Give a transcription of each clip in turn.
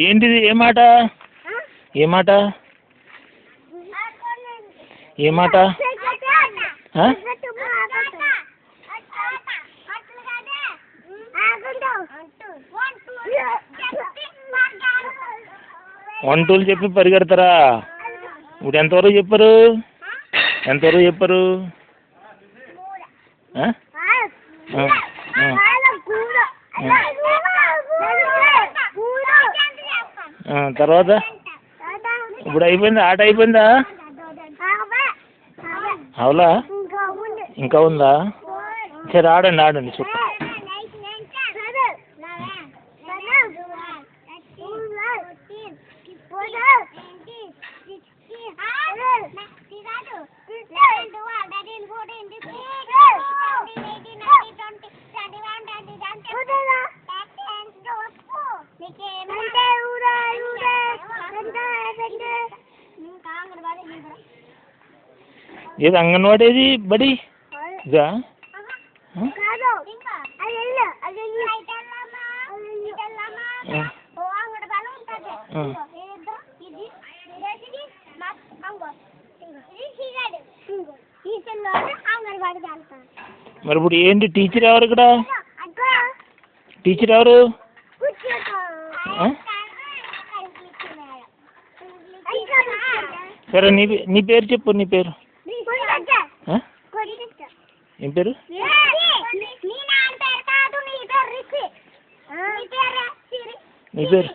ఏంటిది? ఏ మాట? ఏ మాట? ఏ మాట? వన్ టూలు చెప్పి పరిగెడతారా? ఇప్పుడు ఎంతవరకు చెప్పారు? ఎంతవరకు చెప్పారు? తర్వాత ఇప్పుడు అయిపోయిందా? ఆట అయిపోయిందా? అవులా? ఇంకా ఉందా? సరే ఆడండి ఆడండి చెప్పు. ఏది అంగన్వాడీ? ఏది బడి? ఇదా? మరి ఇప్పుడు ఏంటి? టీచర్ ఎవరు ఇక్కడ? టీచర్ ఎవరు? సరే నీ పేరు చెప్పు. నీ పేరు ఏం పేరు? నీ పేరు?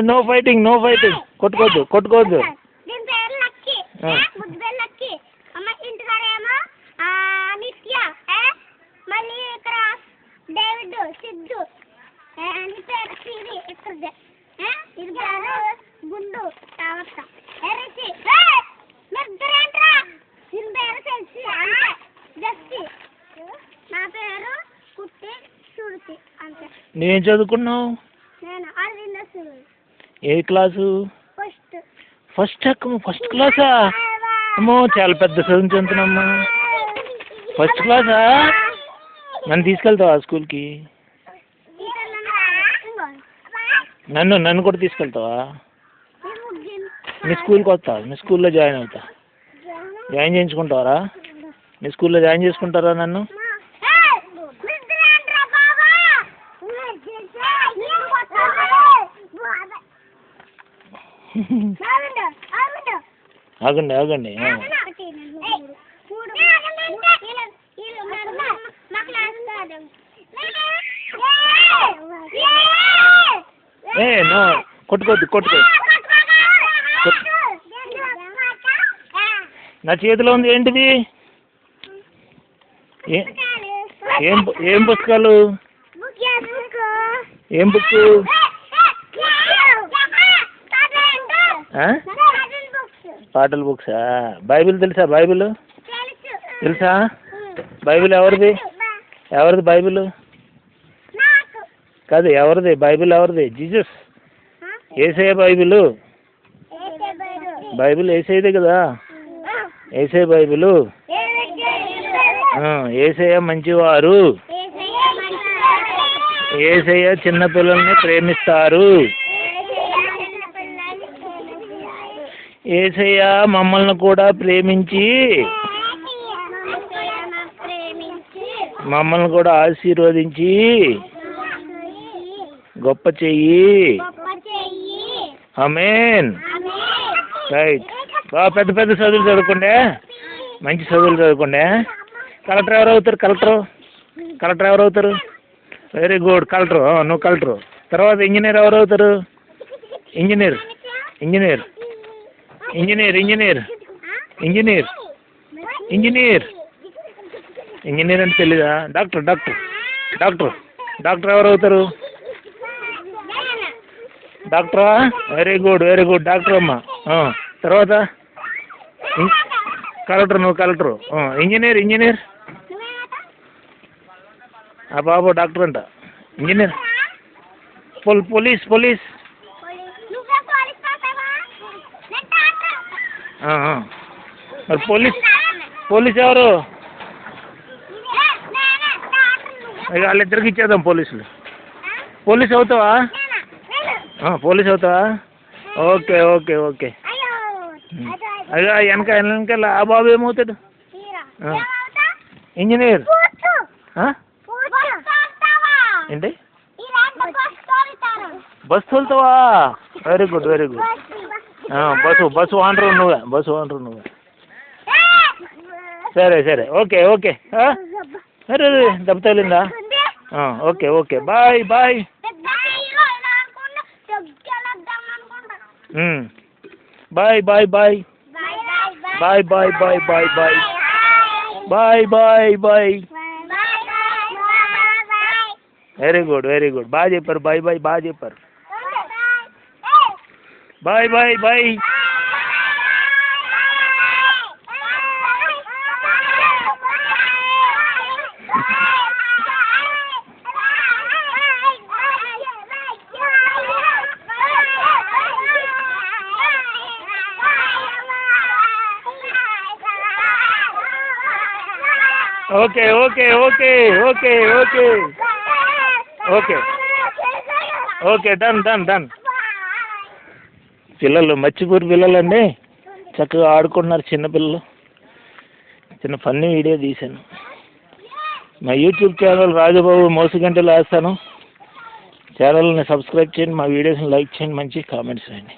No fighting, no fighting. కొట్టుకోవద్దు, కొట్టుకోవద్దు. నువ్వేం చదువుకున్నావు? ఏ క్లాసు? ఫస్ట్ అక్కమ్మ. ఫస్ట్ క్లాసా? అమ్మో చాలా పెద్ద చదువు చదువుతున్నామ్మా. ఫస్ట్ క్లాసా? నన్ను తీసుకెళ్తావా స్కూల్కి? నన్ను కూడా తీసుకెళ్తావా? మీ స్కూల్కి వస్తా. మీ స్కూల్లో జాయిన్ అవుతా. జాయిన్ చేయించుకుంటారా? మీ స్కూల్లో జాయిన్ చేసుకుంటారా నన్ను? ఆగండి ఆగండి. నో కొట్టుకోవద్దు, కొట్టుకోవద్దు. నా చేతిలో ఉంది ఏంటిది? ఏం పుస్తకాలు? ఏం బుక్? పాటల బుక్సా? బైబిల్ తెలుసా? బైబిల్ తెలుసా? బైబిల్ ఎవరిది? ఎవరిది బైబిల్? కాదు, ఎవరిది బైబిల్? ఎవరిది? జీసస్. యేసయ్య బైబిల్. బైబిల్ యేసయ్యదే కదా. యేసయ్య బైబిల్. యేసయ్య మంచివారు. యేసయ్య చిన్నపిల్లల్ని ప్రేమిస్తారు. యేసయ్య మమ్మల్ని కూడా ప్రేమించి మమ్మల్ని కూడా ఆశీర్వదించి గొప్ప చెయ్యి. ఆమేన్. రైట్. బాగా పెద్ద పెద్ద చదువులు చదువుకోండి. మంచి చదువులు చదువుకోండి. కలెక్టర్ ఎవరు అవుతారు? కలెక్టర్ ఎవరు అవుతారు? Very good. కలెక్టర్. నువ్వు కలెక్టర్. తర్వాత ఇంజనీర్ ఎవరు అవుతారు? Engineer. Engineer engineer engineer engineer engineer engineer అంటే తెలీదా? డాక్టర్ డాక్టర్ డాక్టర్ డాక్టర్ ఎవరు అవుతారు? డాక్టరా? వెరీ గుడ్ డాక్టర్ అమ్మా. తర్వాత కలెక్టర్, నువ్వు కలెక్టరు. ఇంజనీర్ ఆ బాబు డాక్టర్ అంట. ఇంజనీర్ పోలీస్ మరి పోలీస్ ఎవరు? ఇక వాళ్ళిద్దరికి ఇచ్చేద్దాం పోలీసులు. పోలీస్ అవుతావా? ఓకే. అదే వెనకాల ఆ బాబు ఏమవుతాడు? ఇంజనీర్. ఏంటి? బస్సు తోలుతావా? Very good. బస్సు ఓనరు నువ్వే. సరే ఓకే. అరే దెబ్బ తగిలిందా? Okay bye. Bye. Very good బాగా చెప్పారు. బాయ్ బాగా చెప్పారు. బాయ్. Okay done. పిల్లలు మచ్చిపూరి పిల్లలండి, చక్కగా ఆడుకుంటున్నారు. చిన్నపిల్లలు. చిన్న ఫన్నీ వీడియో తీశాను. మా యూట్యూబ్ ఛానల్ రాజబాబు మోసుగంటలు వేస్తాను. ఛానల్ని సబ్స్క్రైబ్ చేయండి, మా వీడియోస్ని లైక్ చేయండి, మంచి కామెంట్స్ చేయండి.